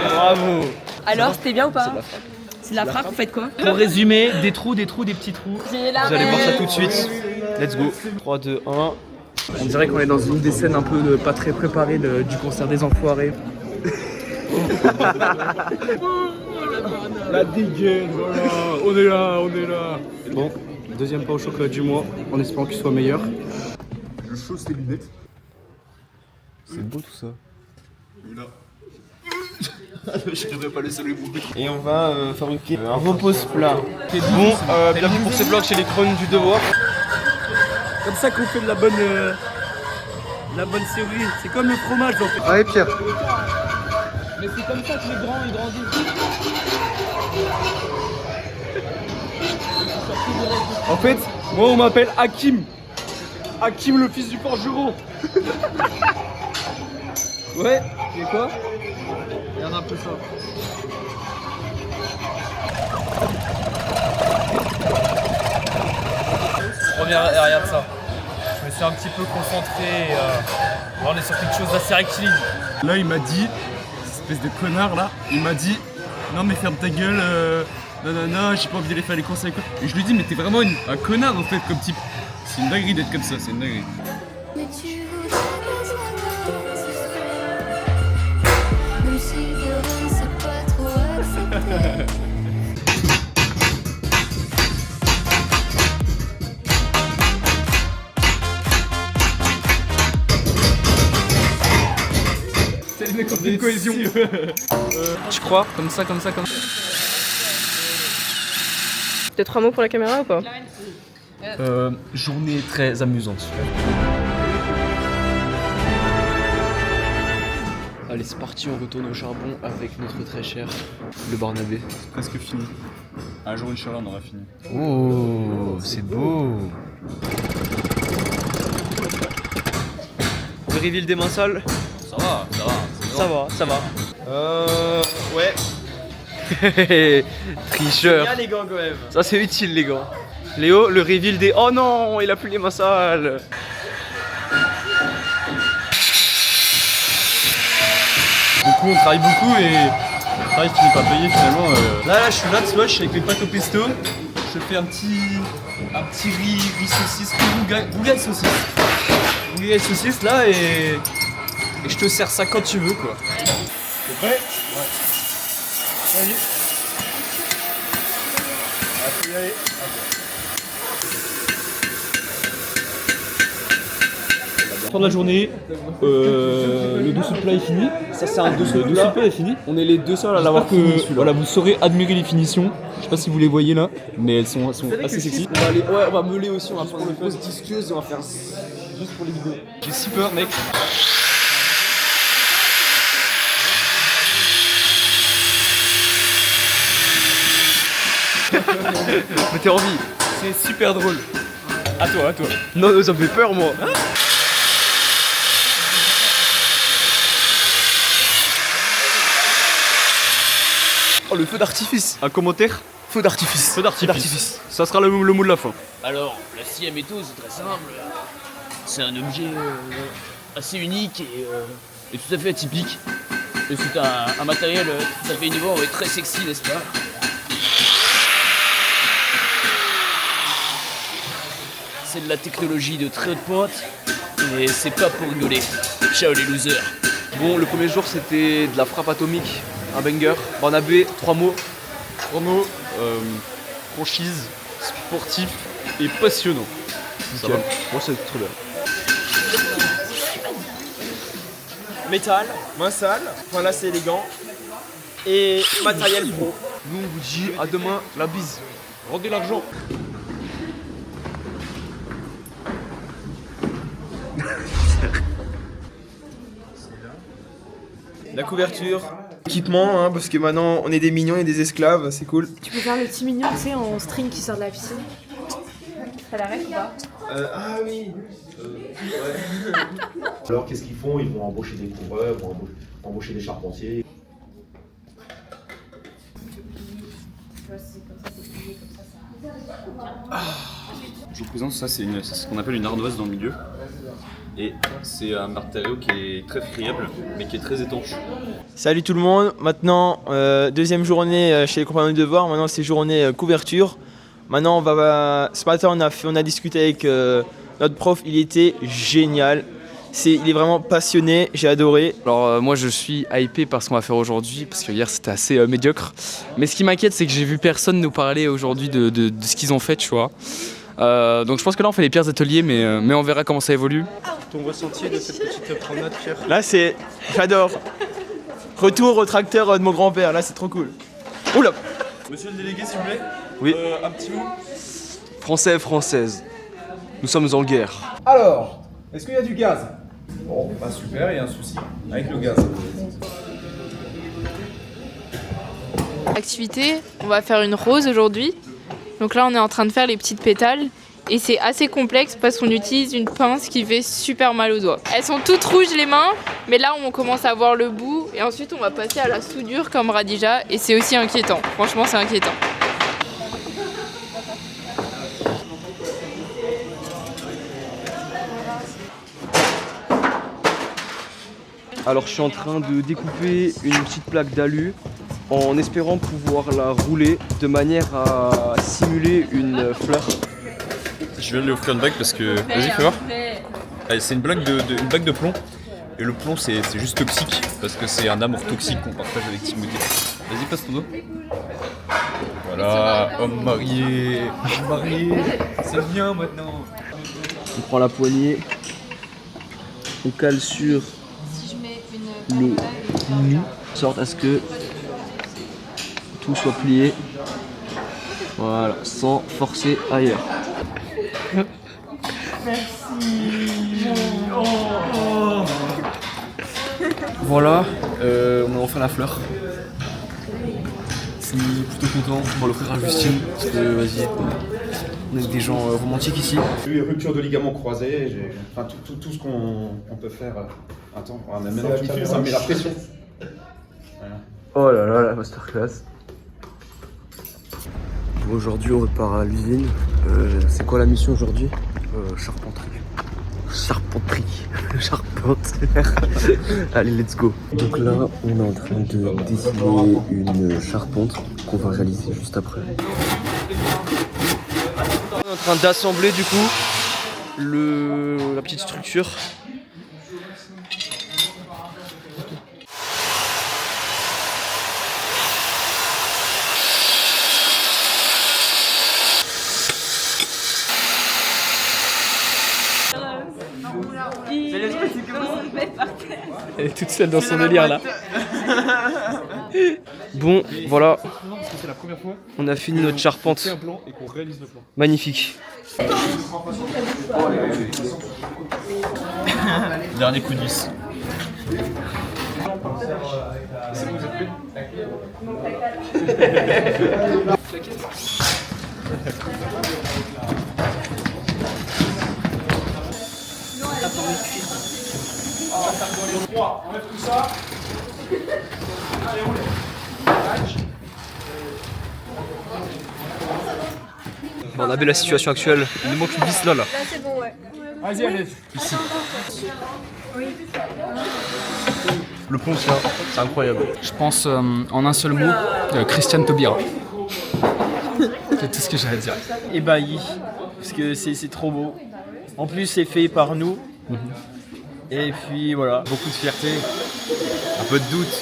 Bravo. Alors, c'était bien ou pas? C'est de la frappe, vous faites quoi? Pour résumer, des trous, des petits trous. Vous allez voir ça tout de suite. Let's go. 3, 2, 1. On dirait qu'on est dans une des scènes un peu pas très préparées du concert des Enfoirés. La dégaine, voilà. On est là. Bon, deuxième pain au chocolat du mois, en espérant qu'il soit meilleur. Je chausse tes lunettes. C'est beau tout ça. Je devrais pas laisser les boules. Et on va fabriquer un repose plat. Bon, bienvenue pour ces vlogs chez les Crônes du Devoir. Comme ça qu'on fait de la bonne série. C'est comme le fromage en fait. Allez Pierre. Mais c'est comme ça que les grands ils grandissent. En fait, moi on m'appelle Hakim. Hakim le fils du forgeron. Ouais, et quoi? Regarde un peu ça. Regarde ça. Je me suis un petit peu concentré. Là, on est sur quelque chose d'assez rectiligne. Là, il m'a dit, cette espèce de connard là, il m'a dit non, mais ferme ta gueule, non, j'ai pas envie d'aller faire les courses avec toi. Et je lui dis, mais t'es vraiment un connard en fait, comme type. C'est une dinguerie d'être comme ça, c'est une dinguerie. Mais tu voudrais que je même si de rien c'est pas trop accepté. C'est les mecs qui ont une cohésion. Tu crois? Comme ça. Peut-être 3 mots pour la caméra ou pas? Journée très amusante. Allez, c'est parti, on retourne au charbon avec notre très cher, le Barnabé. C'est presque fini. Un jour, Inch'Allah, on aura fini. Oh, c'est beau. Le reveal des mains sales. Ça va. Ouais. Tricheur. Bien les gants quand même. Ça c'est utile les gants. Léo, le reveal des... Oh non, il a plus les mains sales. Du coup, on travaille beaucoup et le travail qui n'est pas payé finalement. Là, je suis là, tu vois, je suis avec mes pâtes au pesto. Je fais un petit riz saucisse, bougaille saucisse. Bougaille saucisse là et je te sers ça quand tu veux quoi. T'es prêt? Ouais. Vas-y. Ah, faut y aller. Fin de la journée, le dessous de plat est fini. Ça c'est un dessous de plat est fini. On est les deux seuls à l'avoir fini. Voilà, vous saurez admirer les finitions. Je sais pas si vous les voyez là, mais elles sont assez sexy. On va meuler aussi, on va prendre une pause disqueuse et on va faire juste pour les vidéos. J'ai si peur mec. Mais t'es en vie. C'est super drôle. À toi. Non, ça me fait peur moi. Oh, le feu d'artifice. Un commentaire? Feu d'artifice. Ça sera le mot de la fin. Alors, la scie à métaux, c'est très simple. C'est un objet assez unique et tout à fait atypique. Et c'est un matériel tout à fait innovant et très sexy, n'est-ce pas? C'est de la technologie de très haute pointe et c'est pas pour rigoler. Ciao les losers. Bon, le premier jour c'était de la frappe atomique, un banger. Barnabé, 3 mots. Franchise, sportif et passionnant. Ça va. Moi c'est très bien. Métal, main sale, point lacé élégant et matériel pro. Nous on vous dit à demain, la bise. Rendez l'argent. La couverture, équipement, hein, parce que maintenant on est des mignons et des esclaves, c'est cool. Tu peux faire le petit mignon, tu sais, en string qui sort de la piscine. Ça l'arrête ou pas? Ah oui. Ouais. Alors qu'est-ce qu'ils font? Ils vont embaucher des couvreurs, vont embaucher des charpentiers. Bonjour. cousin, ça c'est ce qu'on appelle une ardoise dans le milieu. Et c'est un matériau qui est très friable, mais qui est très étanche. Salut tout le monde, maintenant deuxième journée chez les compagnons de devoir, maintenant c'est journée couverture. Maintenant ce matin on a discuté avec notre prof, il était génial. Il est vraiment passionné, j'ai adoré. Alors moi je suis hypé par ce qu'on va faire aujourd'hui parce que hier c'était assez médiocre. Mais ce qui m'inquiète c'est que j'ai vu personne nous parler aujourd'hui de ce qu'ils ont fait, tu vois. Donc je pense que là on fait les pires ateliers mais on verra comment ça évolue. Ton ressenti de cette petite promenade, Pierre? Là j'adore. Retour au tracteur de mon grand-père, là c'est trop cool. Oula. Monsieur le délégué s'il vous plaît. Oui. Un petit mot. Français et françaises, nous sommes en guerre. Alors, est-ce qu'il y a du gaz? Bon, bah super, il y a un souci avec le gaz. Activité, on va faire une rose aujourd'hui. Donc là on est en train de faire les petites pétales. Et c'est assez complexe parce qu'on utilise une pince qui fait super mal aux doigts. Elles sont toutes rouges les mains, mais là on commence à voir le bout. Et ensuite on va passer à la soudure comme Radija. Et c'est aussi inquiétant, franchement c'est inquiétant. Alors je suis en train de découper une petite plaque d'alu en espérant pouvoir la rouler de manière à simuler une fleur. Je viens de lui offrir une bague parce que... Vas-y, fais voir. Allez, c'est une bague de plomb. Et le plomb, c'est juste toxique parce que c'est un amour toxique qu'on partage avec Timothée. Vas-y, passe ton dos. Voilà, homme marié. C'est bien maintenant. On prend la poignée, on cale sur le nu, de sorte à ce que tout soit plié. Voilà, sans forcer ailleurs. Voilà, on a enfin la fleur. Je suis plutôt content, on va l'offrir à Justine, parce que vas-y, on est des gens romantiques ici. J'ai eu rupture de ligament croisé, enfin tout ce qu'on peut faire. Attends, maintenant tu me fais, ça me met la pression. Voilà. Oh là là, la masterclass. Aujourd'hui on repart à l'usine. C'est quoi la mission aujourd'hui? Charpenterie. Charpente. Allez, let's go. Donc là, on est en train de dessiner une charpente qu'on va réaliser juste après. On est en train d'assembler du coup la petite structure. Elle est toute seule dans son délire là. Bon, voilà. C'est la première fois On a fini notre charpente. qu'on fait un plan et qu'on réalise le plan. Magnifique. Dernier coup de vis. C'est bon, vous êtes prêts? On enlève tout ça. Allez, on lève. Bon, on a vu la situation actuelle. Il nous manque une vis là. Là c'est bon, ouais. Vas-y, allez. Ici. Le pont, c'est incroyable. Je pense en un seul mot, Christiane Taubira. C'est tout ce que j'ai à dire. Ébahi, parce que c'est trop beau. En plus c'est fait par nous. Et puis voilà. Beaucoup de fierté, un peu de doute,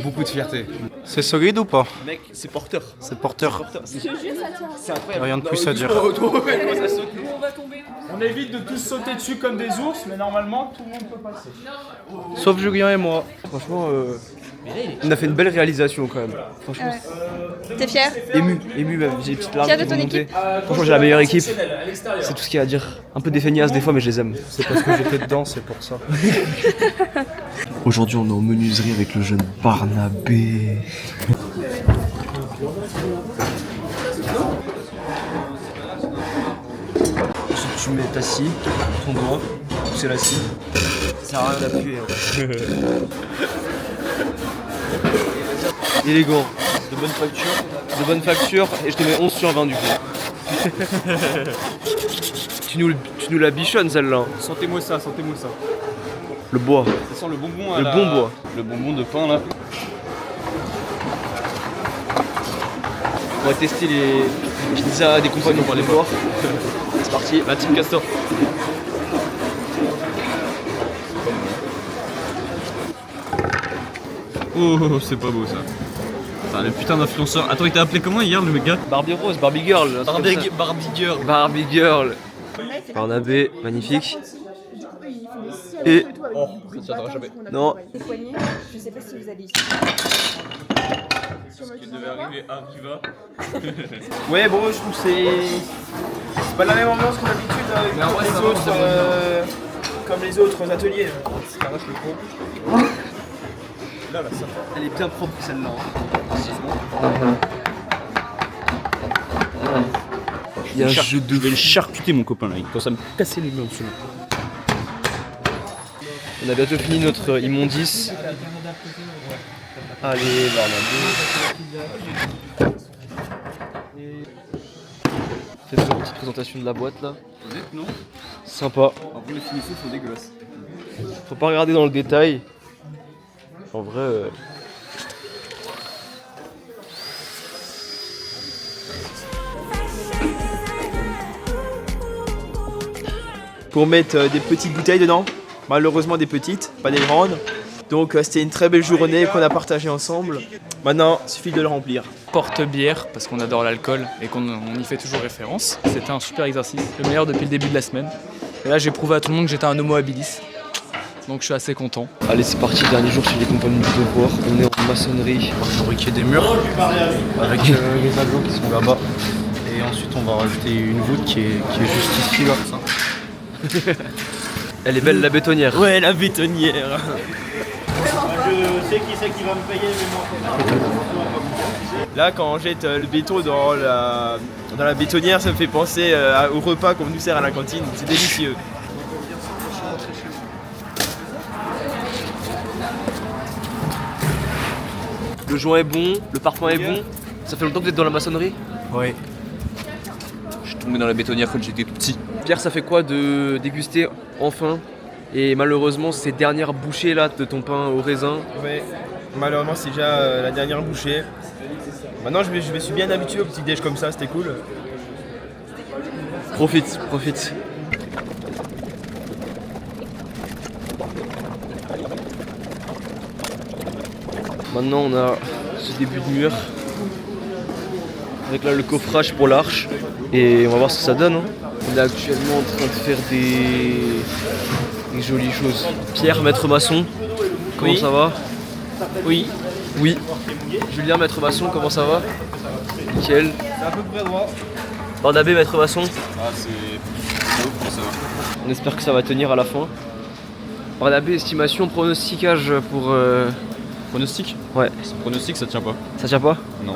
beaucoup de fierté. C'est solide ou pas? Mec, c'est porteur. C'est porteur. C'est incroyable. Rien de plus à dire. On évite de tous sauter dessus comme des ours, mais normalement tout le monde peut passer. Sauf Julien et moi. Franchement, on a fait une belle réalisation quand même. Franchement, T'es fier? ému même. J'ai des petites larmes Fier de qui vont ton monter. équipe? Franchement, j'ai la meilleure équipe. C'est tout ce qu'il y a à dire. Un peu des feignasses des fois, mais je les aime. C'est parce que j'étais dedans, c'est pour ça. Aujourd'hui, on est en menuiserie avec le jeune Barnabé. Tu mets ta scie, ton doigt, pousser la scie. Ça sert à rien d'appuyer. Élégant, de bonne facture, et je te mets 11 sur 20 du coup. tu nous la bichonnes celle-là. Sentez-moi ça, sentez-moi ça. Le bois. Ça sent le bonbon à Le bon bois. Le bonbon de pain là. On va tester les pizzas des compagnons par les bois. C'est parti, la team Castor. Oh, c'est pas beau ça. Enfin, le putain d'influenceur. Attends, il t'a appelé comment hier le gars? Barbie Rose, Barbie Girl. Barbie Girl. Barbie Girl. Barnabé, magnifique. Et. Oh, ça tiendra jamais. Non. Je sais pas si vous allez ici. Ce qui devait arriver arriva. Ouais, bon, je trouve que c'est pas la même ambiance que d'habitude avec les autres, comme les autres ateliers. C'est carrément le con. Là, ça. Elle est bien propre celle-là. Il y a je devais le charcuter mon copain là, il commence à me casser les mains dessus. On a bientôt fini notre immondice. Allez, Barnabé. Cette petite présentation de la boîte là. Honnête, non? Sympa. Après les finitions sont dégueulasses. Faut pas regarder dans le détail. En vrai. Pour mettre des petites bouteilles dedans. Malheureusement des petites, pas des grandes. Donc c'était une très belle journée qu'on a partagée ensemble. Maintenant, il suffit de le remplir. Porte-bière, parce qu'on adore l'alcool et qu'on y fait toujours référence. C'était un super exercice, le meilleur depuis le début de la semaine. Et là, j'ai prouvé à tout le monde que j'étais un homo habilis. Donc je suis assez content. Allez, c'est parti, dernier jour chez les compagnons du devoir. On est en maçonnerie. On va fabriquer des murs avec les agglos qui sont là-bas. Et ensuite, on va rajouter une voûte qui est juste ici, là. Elle est belle, la bétonnière. Ouais, la bétonnière. Je sais qui c'est qui va me payer, mais moi. Là, quand on jette le béton dans la bétonnière, ça me fait penser au repas qu'on nous sert à la cantine. C'est délicieux. Le joint est bon, le parfum est bon. Ça fait longtemps que vous êtes dans la maçonnerie? Ouais. Je suis tombé dans la bétonnière quand j'étais tout petit. Pierre, ça fait quoi de déguster enfin et malheureusement ces dernières bouchées là de ton pain au raisin? Ouais, malheureusement c'est déjà la dernière bouchée. Maintenant je me suis bien habitué au petit déj comme ça, c'était cool. Profite, profite. Maintenant on a ce début de mur avec là le coffrage pour l'arche et on va voir ce que ça donne. On est actuellement en train de faire des jolies choses. Pierre, maître maçon, comment ça va? Oui. Oui. Julien, maître maçon, comment ça va? Nickel. C'est à peu près droit. Barnabé, maître maçon. Ah, c'est ouf, ça va. On espère que ça va tenir à la fin. Barnabé, estimation, pronosticage pour... Pronostic? Ouais. Pronostic, ça tient pas. Ça tient pas? Non.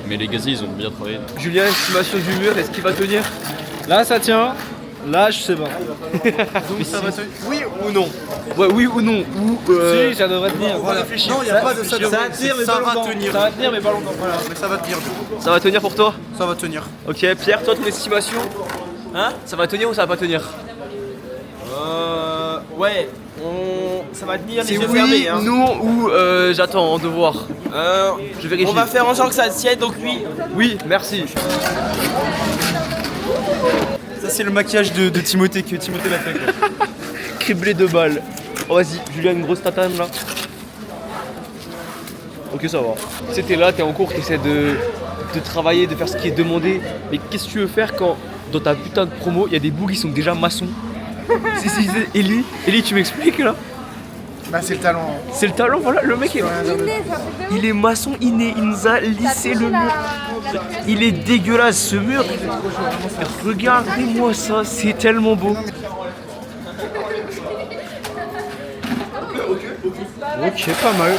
Mais les gaziers, ils ont bien travaillé. Julien, estimation du mur, est-ce qu'il va tenir? Là, ça tient. Là, je sais pas. Donc ça va te... Oui ou non? Ouais, oui ou non? Ou Si, ça devrait tenir. On va réfléchir. Non, il n'y a pas de ça. Ça va tenir, mais pas longtemps. Ça va tenir, mais pas longtemps. Voilà, mais ça va tenir. Ça va tenir pour toi? Ça va tenir. Ok, Pierre, toi, ton estimation? Hein? Ça va tenir ou ça va pas tenir? Ouais, ça va tenir les C'est yeux oui, fermés. Hein. non ou j'attends de voir. Je vérifie. On va faire en sorte que ça tienne, donc oui. Oui, merci. Ça, c'est le maquillage de Timothée que Timothée l'a fait. Quoi. Criblé de balles. Oh, vas-y, Julien, une grosse tatane là. Ok, ça va. C'était là, t'es en cours, t'essaies de travailler, de faire ce qui est demandé. Mais qu'est-ce que tu veux faire quand dans ta putain de promo, il y a des bougs qui sont déjà maçons? Si, Ellie, tu m'expliques là? Bah, c'est le talent. C'est le talent, voilà, le mec il est maçon inné, il nous a lissé le mur. Il est dégueulasse ce mur. Regardez-moi ça, c'est tellement beau. Ok, pas mal.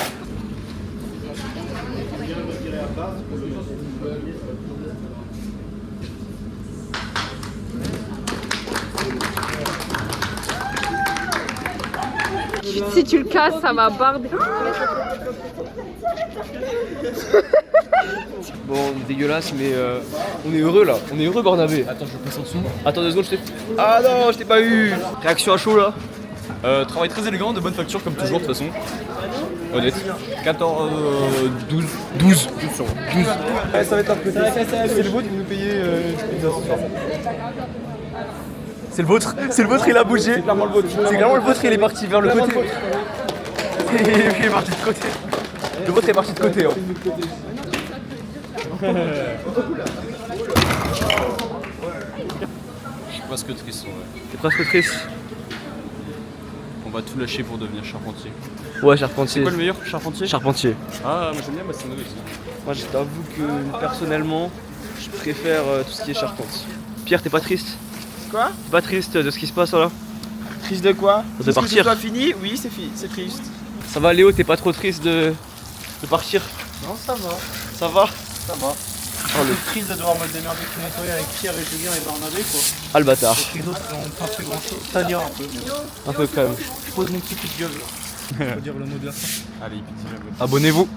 si tu le casses, ça va barder. Bon, on est dégueulasse, mais on est heureux là. On est heureux, Barnabé. Attends, je passe en dessous. Attends 2 secondes, je t'ai. Ah non, je t'ai pas eu. Réaction à chaud là. Travail très élégant, de bonne facture comme toujours de toute façon. Honnête. 14, 12 sur 12. Ouais, ça va être un peu. C'est le vôtre, vous nous payez pizza ce soir. C'est le vôtre, il a bougé. C'est clairement le vôtre. C'est clairement le vôtre, il est parti vers le côté. Il est parti de côté. Le vôtre est parti de côté. Hein. Je suis presque triste. Ouais. T'es presque triste. On va tout lâcher pour devenir charpentier. Ouais, charpentier. C'est quoi le meilleur, charpentier? Charpentier. Ah, moi j'aime bien maçonnerie aussi. Moi, je t'avoue que personnellement, je préfère tout ce qui est charpente. Pierre, t'es pas triste? Quoi? T'es pas triste de ce qui se passe là? Triste de quoi? De partir. Que ce soit fini? Oui, c'est triste. Ça va, Léo, t'es pas trop triste de partir? Non, ça va. Ça va? Ça va. Oh, le triste de devoir me démerder avec une nettoyer avec Pierre et Julien et Barnabé quoi. Ah le bâtard. Les autres n'ont pas fait grand chose. C'est-à-dire un peu. Un peu quand même. Je pose mon petit coup de gueule là. Faut dire le mot de la fin. Allez, petit Abonnez-vous.